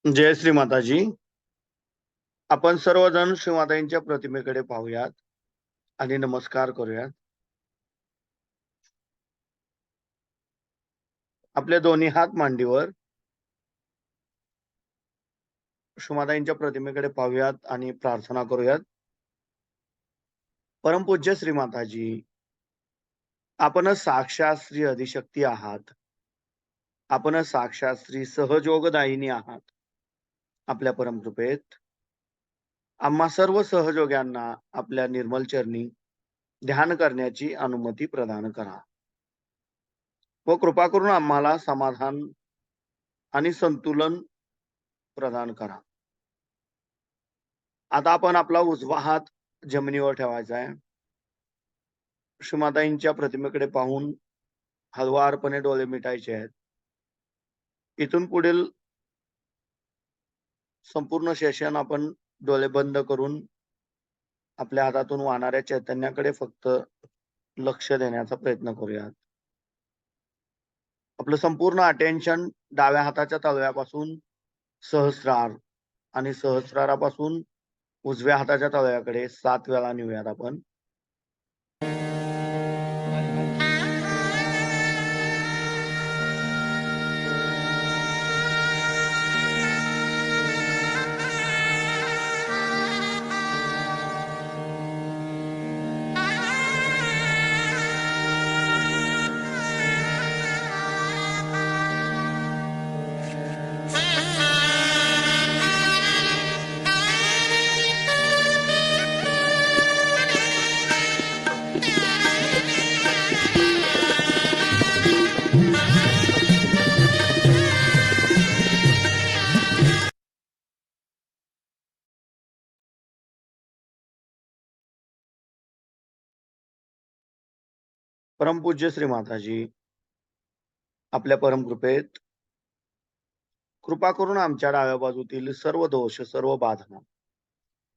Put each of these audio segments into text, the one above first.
जय श्री माताजी. आपण सर्वजण श्रीमाताईंच्या प्रतिमेकडे पाहूयात आणि नमस्कार करूयात. आपले दोन्ही हात मांडीवर श्रीमाताईंच्या प्रतिमेकडे पाहूयात आणि प्रार्थना करूयात. परमपूज्य श्री माताजी, आपण साक्षात श्री आदिशक्ती आहात. आपण साक्षात श्री सहयोगदायिनी आहात. आपल्या परमकृपेत आम्हा सर्व सहयोग्यांना आपल्या निर्मल चरणी ध्यान करण्याची अनुमती प्रदान करा व कृपा करून आम्हाला समाधान आणि संतुलन प्रदान करा. आता आपण आपला उजवा हात जमिनीवर ठेवायचा आहे. श्रीमाताईंच्या प्रतिमेकडे पाहून हळुवारपणे डोळे मिटायचे आहेत. इथून पुढील संपूर्ण सेशन आपण डोळे बंद करून आपल्या हातातून वाहणाऱ्या चैतन्याकडे फक्त लक्ष देण्याचा प्रयत्न करूयात. आपलं संपूर्ण अटेन्शन डाव्या हाताच्या तळव्यापासून सहस्रार आणि सहस्रारापासून उजव्या हाताच्या तळव्याकडे 7 वेळा नेऊयात आपण. परमपूज्य श्री माताजी, आपल्या परमकृपेत कृपा करून आमच्या डाव्या बाजूतील सर्व दोष, सर्व बाधा,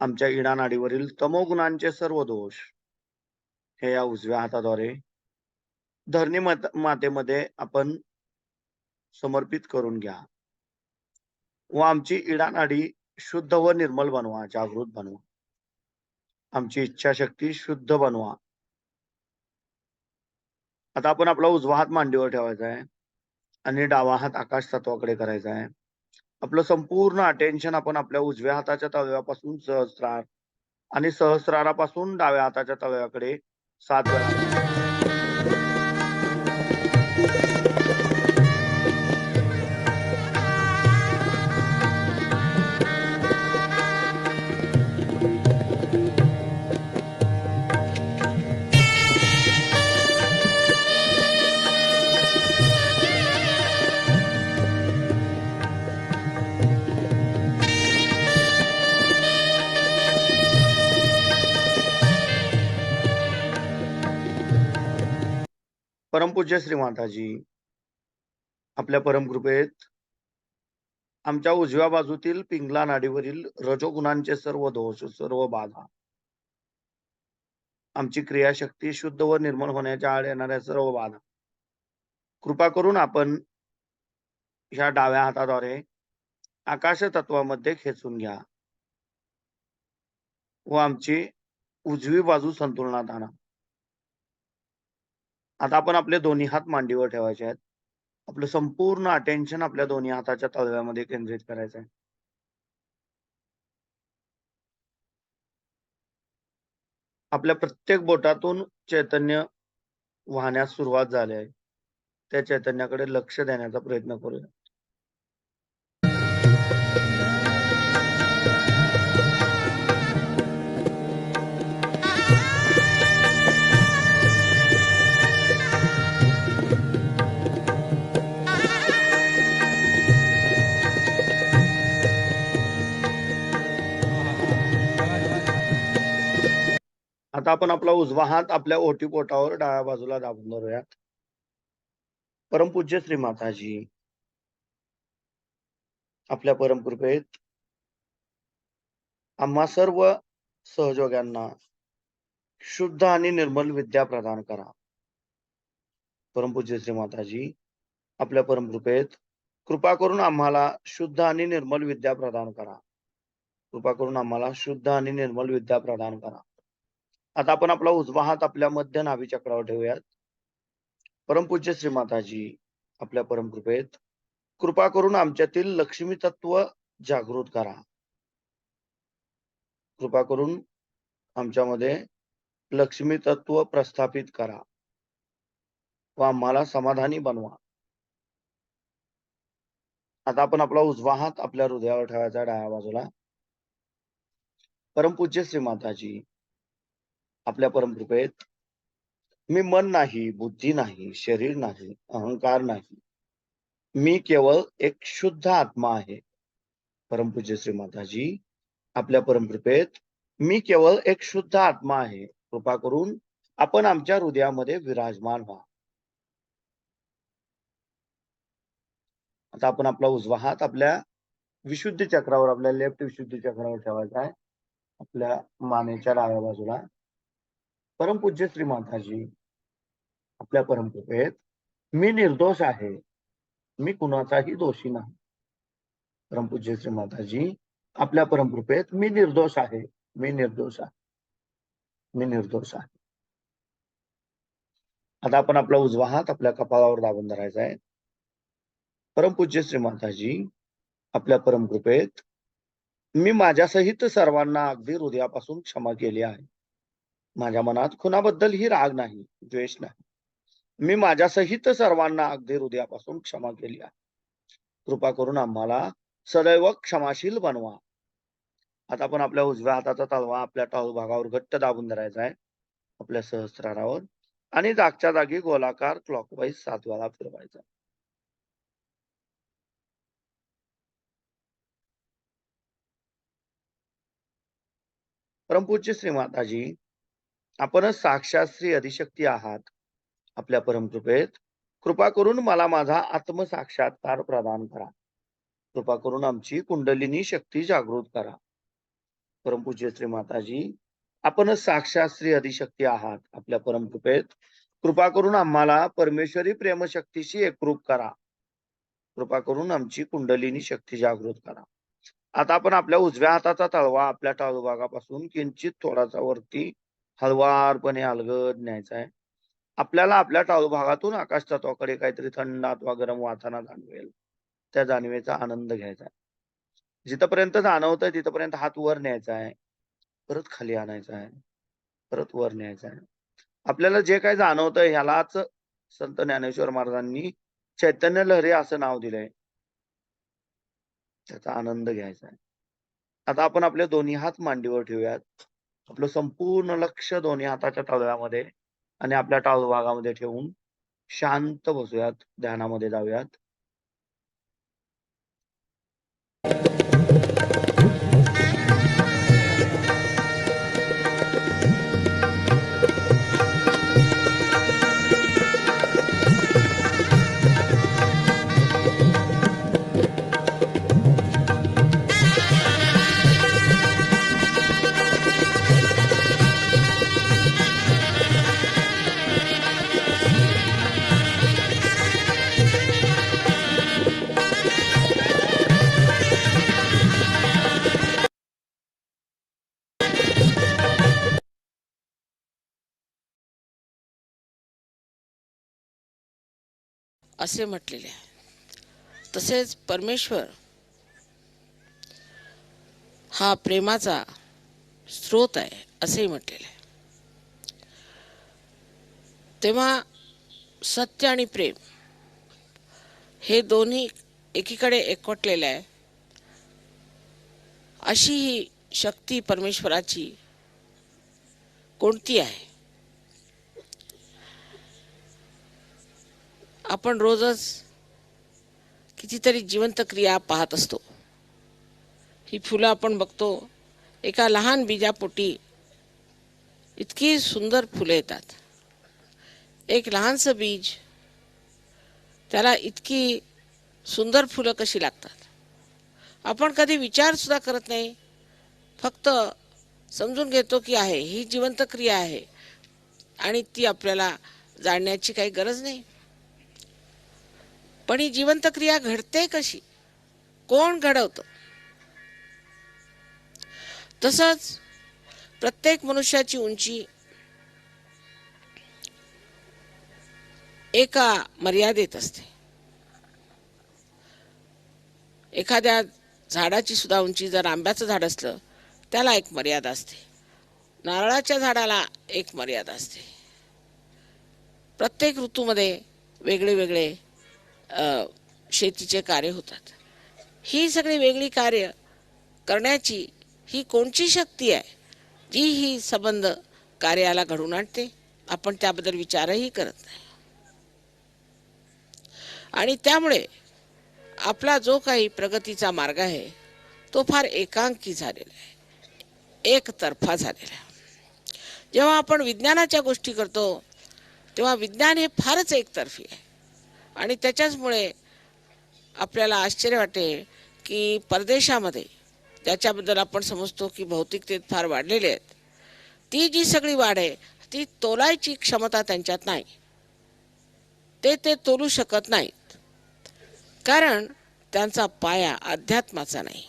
आमच्या इडा नाडीवरील तमोगुणांचे सर्व दोष हे या उजव्या हाताद्वारे धरणी मातेमध्ये आपण समर्पित करून घ्या व आमची इडा नाडी शुद्ध व निर्मल बनवा, जागृत बनवा. आमची इच्छाशक्ती शुद्ध बनवा. आता आपण आपला उजवा हात मांडीवर ठेवायचा आहे आणि डावा हात आकाश तत्वाकडे करायचा आहे. आपलं संपूर्ण अटेन्शन आपण आपल्या उजव्या हाताच्या तळव्यापासून सहस्रार आणि सहस्रारापासून डाव्या हाताच्या तळव्याकडे 7 वेळा. परमपूज्य श्री माताजी, आपल्या परमकृपेत आमच्या उजव्या बाजूतील पिंगला नाडीवरील रजोगुणांचे सर्व दोष, सर्व बाधा, आमची क्रियाशक्ती शुद्ध व निर्मल होण्याच्या आड येणाऱ्या सर्व बाधा कृपा करून आपण ह्या डाव्या हाताद्वारे आकाश तत्वामध्ये खेचून घ्या व आमची उजवी बाजू संतुलनात आणा. आता आपण आपले दोन्ही हात मांडीवर ठेवायचे आहेत. आपलं संपूर्ण अटेन्शन आपल्या दोन्ही हाताच्या तळव्यामध्ये केंद्रित करायचं आहे. आपल्या प्रत्येक बोटातून चैतन्य वाहण्यास सुरुवात झाली आहे. त्या चैतन्याकडे लक्ष देण्याचा प्रयत्न करूया. आता आपण आपला उजवा हात आपल्या ओटीपोटावर डाव्या बाजूला दाबून धरूयात. परमपूज्य श्री माताजी, आपल्या परमकृपेत आम्हा सर्व सहयोग्यांना शुद्ध आणि निर्मल विद्या प्रदान करा. परमपूज्य श्री माताजी, आपल्या परमकृपेत कृपा करून आम्हाला शुद्ध आणि निर्मल विद्या प्रदान करा. कृपा करून आम्हाला शुद्ध आणि निर्मल विद्या प्रदान करा. आता आपण आपला उजवा हात आपल्या मध्य नाभी चक्रावर ठेवूयात. परमपूज्य श्री माताजी, आपल्या परमकृपेत कृपा करून आमच्यातील लक्ष्मी तत्व जागृत करा. कृपा करून आमच्यामध्ये लक्ष्मी तत्व प्रस्थापित करा व आम्हाला समाधानी बनवा. आता आपण आपला उजवा हात आपल्या हृदयावर ठेवायचा डाव्या बाजूला. परमपूज्य श्री माताजी, आपल्या परमकृपेत मी मन नाही, बुद्धी नाही, शरीर नाही, अहंकार नाही, मी केवळ एक शुद्ध आत्मा आहे. परमपूज्य श्री माताजी, आपल्या परमकृपेत मी केवळ एक शुद्ध आत्मा आहे. कृपा करून आपण आमच्या हृदयामध्ये विराजमान व्हा. आता आपण आपला उजवा हात आपल्या विशुद्धी चक्रावर, आपल्या लेफ्ट विशुद्धी चक्रावर ठेवायचा आहे, आपल्या मानेच्या डाव्या बाजूला. परमपूज्य श्री माताजी, आपल्या परमकृपेत मी निर्दोष आहे, मी कुणाचाही दोषी नाही. परमपूज्य श्री माताजी, आपल्या परमकृपेत मी निर्दोष आहे, मी निर्दोष आहे, मी निर्दोष आहे. आता आपण आपला उजवा हात आपल्या कपाळावर दाबून धरायचा आहे. परमपूज्य श्री माताजी, आपल्या परमकृपेत मी माझ्यासहित सर्वांना अगदी हृदयापासून क्षमा केली आहे. माझ्या मनात कुणाबद्दल ही राग नाही, द्वेष नाही. मी माझ्यासहित सर्वांना अगदी हृदयापासून क्षमा केली आहे. कृपा करून आम्हाला सदैव क्षमाशील बनवा. आता आपण आपल्या उजव्या हाताचा तळवा आपल्या टाळू भागावर घट्ट दाबून धरायचा आहे, आपल्या सहस्त्रारावर, आणि जागच्या जागी गोलाकार क्लॉकवाईज 7 वेळा फिरवायचा. परमपूज्य श्री माताजी, आपणच साक्षात श्री आदिशक्ती आहात. आपल्या परमकृपेत कृपा करून मला माझा आत्मसाक्षात्कार प्रदान करा. कृपा करून आमची कुंडलिनी शक्ती जागृत करा. परमपूज्य श्री माताजी, आपणच साक्षात श्री आदिशक्ती आहात. आपल्या परमकृपेत कृपा करून आम्हाला परमेश्वरी प्रेमशक्तीशी एकरूप करा. कृपा करून आमची कुंडलिनी शक्ती जागृत करा. आता आपण आपल्या उजव्या हाताचा तळवा आपल्या टाळू भागापासून किंचित थोडासा वरती हळवारपणे अलगद न्यायचा आहे. आपल्याला आपल्या टाळू भागातून आकाश तत्वाकडे काहीतरी थंड अथवा गरम वाताना जाणवेल. त्या जाणीवेचा आनंद घ्यायचा आहे. जिथपर्यंत जाणवतंय तिथपर्यंत हात वर न्यायचा आहे, परत खाली आणायचा आहे, परत वर न्यायचा आहे. आपल्याला जे काही जाणवतंय ह्यालाच संत ज्ञानेश्वर महाराजांनी चैतन्य लहरी असं नाव दिलंय. त्याचा आनंद घ्यायचा आहे. आता आपण आपले दोन्ही हात मांडीवर ठेवूयात. आपलं संपूर्ण लक्ष दोन्ही हाताच्या तळव्यामध्ये आणि आपल्या टाळू भागामध्ये ठेवून शांत बसूयात, ध्यानामध्ये जाऊयात. असे म्हटलेले आहे. तसेच परमेश्वर हा प्रेमाचा स्रोत आहे असेही म्हटलेले आहे. तेव्हा सत्य आणि प्रेम हे दोन्ही एकीकडे एकवटलेले आहे. अशी ही शक्ती परमेश्वराची कोणती आहे? आपण रोजच कितीतरी जिवंत क्रिया पाहत असतो. ही फुलं आपण बघतो, एका लहान बीजापोटी इतकी सुंदर फुले येतात. एक लहानसं बीज, त्याला इतकी सुंदर फुलं कशी लागतात? आपण कधी विचार सुद्धा करत नाही, फक्त समजून घेतो की आहे, ही जिवंत क्रिया आहे आणि ती आपल्याला जाणण्याची काही गरज नाही. पण ही जिवंत क्रिया घडते कशी, कोण घडवतं? तसंच प्रत्येक मनुष्याची उंची एका मर्यादेत असते. एखाद्या झाडाची सुद्धा उंची, जर आंब्याचं झाड असलं त्याला एक मर्यादा असते, नारळाच्या झाडाला एक मर्यादा असते. प्रत्येक ऋतूमध्ये वेगळे वेगळे शेतीचे कार्य होतात. ही सगळी वेगळी कार्य करण्याची ही कोणची शक्ती आहे जी ही संबंध कार्याला घडवून आणते? आपण त्याबद्दल विचारही करत नाही. आणि त्यामुळे आपला जो काही प्रगतीचा मार्ग आहे तो फार एकांकी झालेला आहे, एकतर्फा झालेला आहे. जेव्हा आपण विज्ञानाच्या गोष्टी करतो तेव्हा विज्ञान हे फारच एकतर्फी आहे. आणि त्याच्याचमुळे आपल्याला आश्चर्य वाटेल की परदेशामध्ये ज्याच्याबद्दल आपण समजतो की भौतिकतेत फार वाढलेले आहेत, ती जी सगळी वाढ आहे ती तोलायची क्षमता त्यांच्यात नाही. ते तोलू शकत नाहीत, कारण त्यांचा पाया अध्यात्माचा नाही.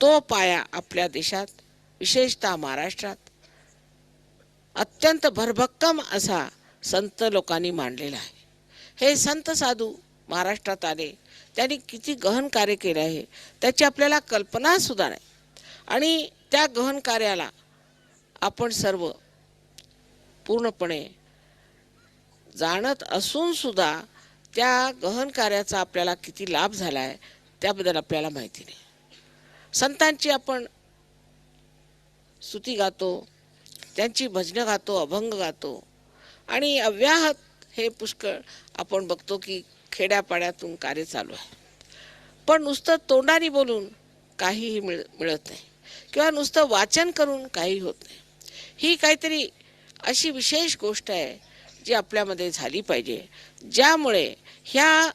तो पाया आपल्या देशात, विशेषतः महाराष्ट्रात अत्यंत भरभक्कम असा संत लोकांनी मांडलेला आहे. हे संत साधू महाराष्ट्रात आले, त्यांनी किती गहन कार्य केले आहे त्याची आपल्याला कल्पना सुद्धा नाही. आणि त्या गहन कार्याला आपण सर्व पूर्णपणे जाणत असून सुद्धा त्या गहन कार्याचा आपल्याला किती लाभ झाला आहे त्याबद्दल आपल्याला माहिती नाही. संतांची आपण स्तुती गातो, त्यांची भजनं गातो, अभंग गातो, आणि अव्याहत हे पुष्कळ आपण बघतो की खेड्यापाड्यातून कार्य चालू आहे. पण नुसतं तोंडाने बोलून काहीही मिळत नाही, किंवा नुसतं वाचन करून काही होत नाही. ही काहीतरी अशी विशेष गोष्ट आहे जी आपल्यामध्ये झाली पाहिजे, ज्यामुळे ह्या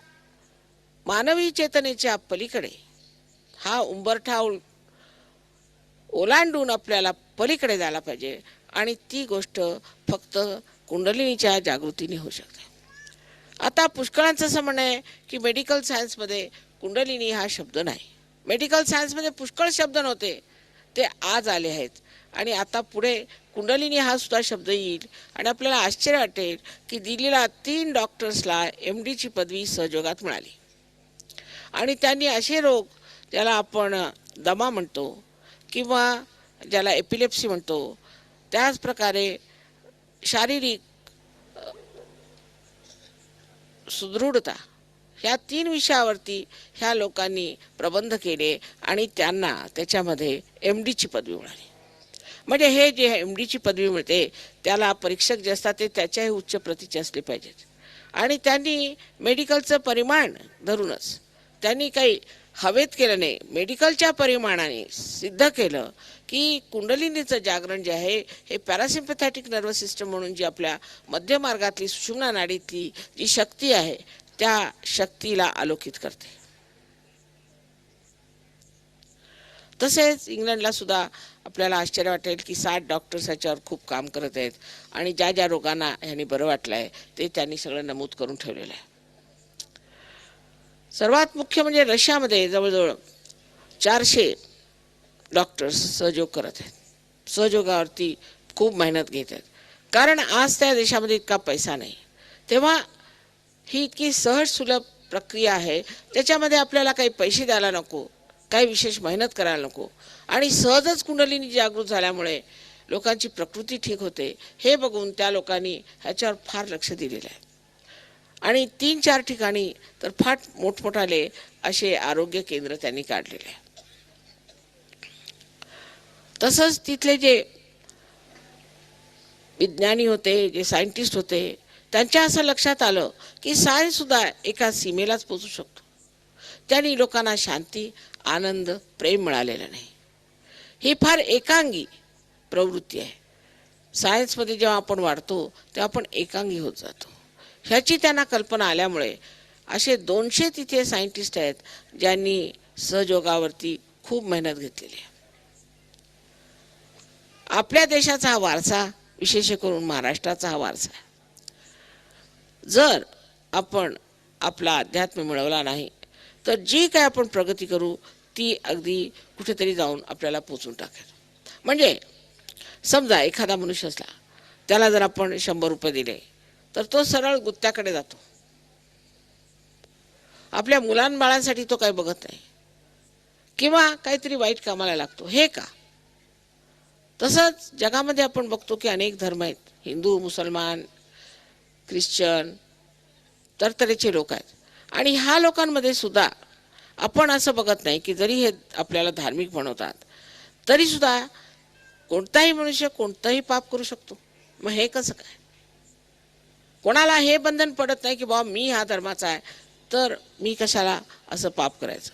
मानवी चेतनेच्या पलीकडे हा उंबरठा ओलांडून आपल्याला पलीकडे जायला पाहिजे. आणि ती गोष्ट फक्त कुंडलिनीच्या जागृतीने होऊ शकते. आता पुष्कळांचं असं म्हणणं आहे की मेडिकल सायन्समध्ये कुंडलिनी हा शब्द नाही. मेडिकल सायन्समध्ये पुष्कळ शब्द नव्हते, ते आज आले आहेत. आणि आता पुढे कुंडलिनी हा सुद्धा शब्द येईल. आणि आपल्याला आश्चर्य वाटेल की दिल्लीला 3 डॉक्टर्सला MDची पदवी सहयोगात मिळाली. आणि त्यांनी असे रोग, ज्याला आपण दमा म्हणतो किंवा ज्याला एपिलेप्सी म्हणतो, त्याच प्रकारे शारीरिक सुदृढता, ह्या 3 विषयावरती ह्या लोकांनी प्रबंध केले आणि त्यांना त्याच्यामध्ये MDची पदवी मिळाली. म्हणजे हे जे MDची पदवी मिळते त्याला परीक्षक जे असतात ते त्याच्याही उच्च प्रतीचे असले पाहिजेत. आणि त्यांनी मेडिकलचं परिमाण धरूनच, त्यांनी काही हवेत केलं नाही, मेडिकलच्या परिमाणाने सिद्ध केलं की कुंडलिनीचं जागरण जे आहे हे पॅरासिम्पॅथॅटिक नर्वस सिस्टम म्हणून जी आपल्या मध्य मार्गातली सुषुम्ना नाडीतली जी शक्ती आहे त्या शक्तीला आलोकित करते. तसेच इंग्लंडला सुद्धा आपल्याला आश्चर्य वाटेल की 60 डॉक्टर्स याच्यावर खूप काम करत आहेत. आणि ज्या ज्या रोगांना ह्यांनी बरं वाटलं आहे ते त्यांनी सगळं नमूद करून ठेवलेलं आहे. सर्वात मुख्य म्हणजे रशियामध्ये जवळजवळ 400 डॉक्टर्स सहयोग करत आहेत. सहयोगावरती खूप मेहनत घेत आहेत, कारण आज त्या देशामध्ये इतका पैसा नाही. तेव्हा ही इतकी सहज सुलभ प्रक्रिया आहे, त्याच्यामध्ये आपल्याला काही पैसे द्यायला नको, काही विशेष मेहनत करायला नको, आणि सहजच कुंडलिनी जागृत झाल्यामुळे लोकांची प्रकृती ठीक होते. हे बघून त्या लोकांनी ह्याच्यावर फार लक्ष दिलेलं आहे. आणि 3-4 ठिकाणी तर फार मोठमोठाले असे आरोग्य केंद्र त्यांनी काढलेले आहे. तसंच तिथले जे विज्ञानी होते, जे सायंटिस्ट होते, त्यांच्या असं लक्षात आलं की सायन्स सुद्धा एका सीमेलाच पोचू शकतो. त्यांनी लोकांना शांती, आनंद, प्रेम मिळालेलं नाही. ही फार एकांगी प्रवृत्ती आहे. सायन्समध्ये जेव्हा आपण वाढतो तेव्हा आपण एकांगी होत जातो. ह्याची त्यांना कल्पना आल्यामुळे असे 200 तिथे सायंटिस्ट आहेत ज्यांनी सहयोगावरती खूप मेहनत घेतलेली आहे. आपल्या देशाचा हा वारसा, विशेष करून महाराष्ट्राचा हा वारसा आहे. जर आपण आपला अध्यात्म मिळवला नाही तर जी काय आपण प्रगती करू ती अगदी कुठेतरी जाऊन आपल्याला पोचून टाकेल. म्हणजे समजा एखादा मनुष्य असला, त्याला जर आपण 100 रुपये दिले तर तो सरळ गुत्त्याकडे जातो. आपल्या मुलांबाळांसाठी तो काही बघत नाही किंवा काहीतरी वाईट कामाला लागतो. हे का? तसंच जगामध्ये आपण बघतो की अनेक धर्म आहेत, हिंदू, मुसलमान, ख्रिश्चन, तरतरीचे लोक आहेत. आणि ह्या लोकांमध्ये सुद्धा आपण असं बघत नाही की जरी हे आपल्याला धार्मिक म्हणवतात तरी सुद्धा कोणताही मनुष्य कोणतंही पाप करू शकतो. मग हे कसं काय? कोणाला हे बंधन पडत नाही की बाबा मी ह्या धर्माचा आहे तर मी कशाला असं पाप करायचं.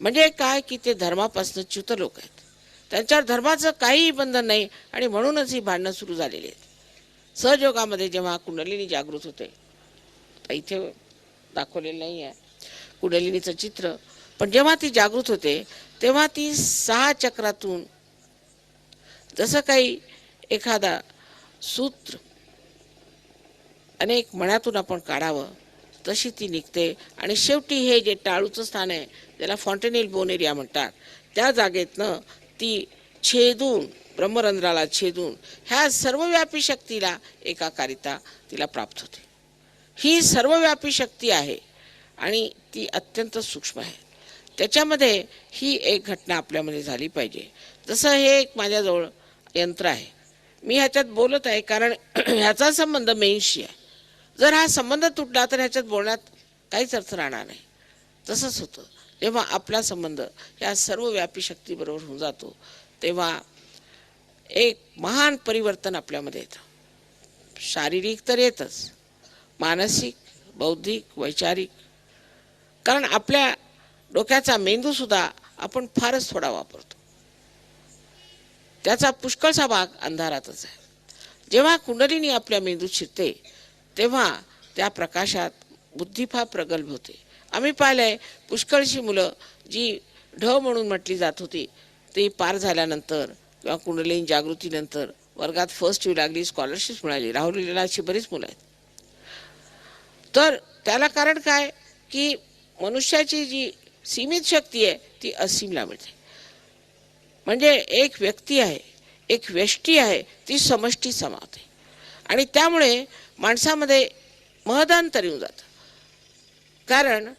म्हणजे काय की ते धर्मापासून च्युत लोक आहेत, त्यांच्यावर धर्माचं काहीही बंधन नाही आणि म्हणूनच ही भांडणं सुरू झालेली आहेत. सहयोगामध्ये जेव्हा कुंडलिनी जागृत होते, इथे दाखवलेलं नाही आहे कुंडलिनीचं चित्र, पण जेव्हा ती जागृत होते तेव्हा ती 6 चक्रातून जसं काही एखादा सूत्र अनेक मण्यातून आपण काढावं तशी ती निघते आणि शेवटी हे जे टाळूचं स्थान आहे ज्याला फॉन्टेनेल बोन एरिया म्हणतात त्या जागेतनं ती छेदून ब्रह्मरंध्राला छेदून ह्या सर्वव्यापी शक्तीला एकाकारिता तिला प्राप्त होते. ही सर्वव्यापी शक्ती आहे आणि ती अत्यंत सूक्ष्म आहे. त्याच्यामध्ये ही एक घटना आपल्यामध्ये झाली पाहिजे. जसं हे एक माझ्याजवळ यंत्र आहे, मी ह्याच्यात बोलत आहे कारण ह्याचा संबंध मेन्सशी आहे. जर हा संबंध तुटला तर ह्याच्यात बोलण्यात काहीच अर्थ राहणार नाही. तसंच होतं जेव्हा आपला संबंध या सर्वव्यापी शक्तीबरोबर होऊन जातो तेव्हा एक महान परिवर्तन आपल्यामध्ये येतं. शारीरिक तर येतच, मानसिक, बौद्धिक, वैचारिक. कारण आपल्या डोक्याचा मेंदूसुद्धा आपण फारच थोडा वापरतो, त्याचा पुष्कळसा भाग अंधारातच आहे. जेव्हा कुंडलिनी आपल्या मेंदूत शिरते तेव्हा त्या प्रकाशात बुद्धी फार प्रगल्भ होते. आम्ही पाहिलंय पुष्कळशी मुलं जी ढ म्हणून म्हटली जात होती ती पार झाल्यानंतर किंवा कुंडलिनी जागृतीनंतर वर्गात फर्स्ट येऊ लागली, स्कॉलरशिप मिळाली. राहुलीला अशी बरीच मुलं आहेत. तर त्याला कारण काय की मनुष्याची जी सीमित शक्ती आहे ती असीमला मिळते. म्हणजे एक व्यक्ती आहे, एक व्यष्टी आहे, ती समष्टी समावते आणि त्यामुळे माणसामध्ये महदांतर येऊन जातं. कारण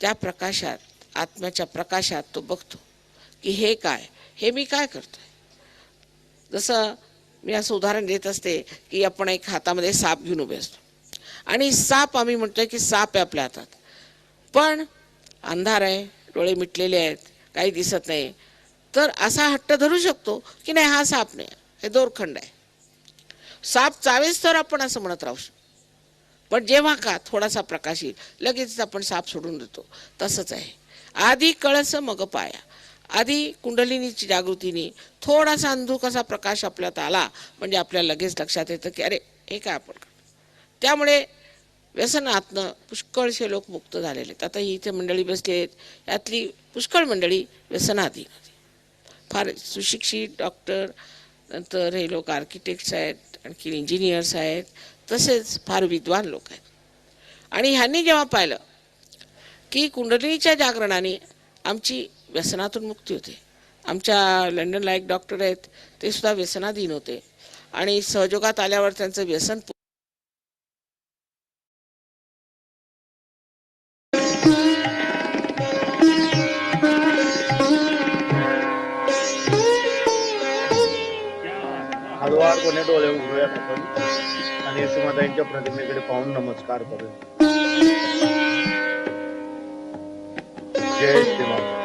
त्या प्रकाशात, आत्म्याच्या प्रकाशात तो बघतो की हे काय, हे मी काय करतोय. जसं मी असं उदाहरण देत असते की आपण एक हातामध्ये साप घेऊन उभे असतो आणि साप आम्ही म्हणतोय की साप आहे आपल्या हातात, पण अंधार आहे, डोळे मिटलेले आहेत, काही दिसत नाही. तर असा हट्ट धरू शकतो की नाही हा साप नाही, हे दोरखंड आहे. साप चावेच तर आपण असं म्हणत राहू शकतो. पण जेव्हा का थोडासा प्रकाश येईल लगेच आपण साप सोडून देतो. तसंच आहे. आधी कळस मग पाया. आधी कुंडलिनीची जागृतीने थोडासा अंधुक असा प्रकाश आपल्यात आला म्हणजे आपल्याला लगेच लक्षात येतं की अरे हे काय आपण करतो. त्यामुळे व्यसनातनं पुष्कळशे लोक मुक्त झालेले आहेत. आता ही इथे मंडळी बसली आहेत, यातली पुष्कळ मंडळी व्यसनाधीन होती. फार सुशिक्षित डॉक्टर, नंतर हे लोक आर्किटेक्ट्स आहेत, आणखी इंजिनियर्स आहेत, तसेच फार विद्वान लोक आहेत. आणि ह्यांनी जेव्हा पाहिलं की कुंडलिनीच्या जागरणाने आमची व्यसनातून मुक्ती होते. आमच्या लंडनला एक डॉक्टर आहेत, ते सुद्धा व्यसनाधीन होते आणि सहयोगात आल्यावर त्यांचं व्यसन हळुवारपणे डोळे उघडूयात आपण आणि यशोमाताईंच्या प्रतिमेकडे पाहून नमस्कार करूया. जय श्रीराम.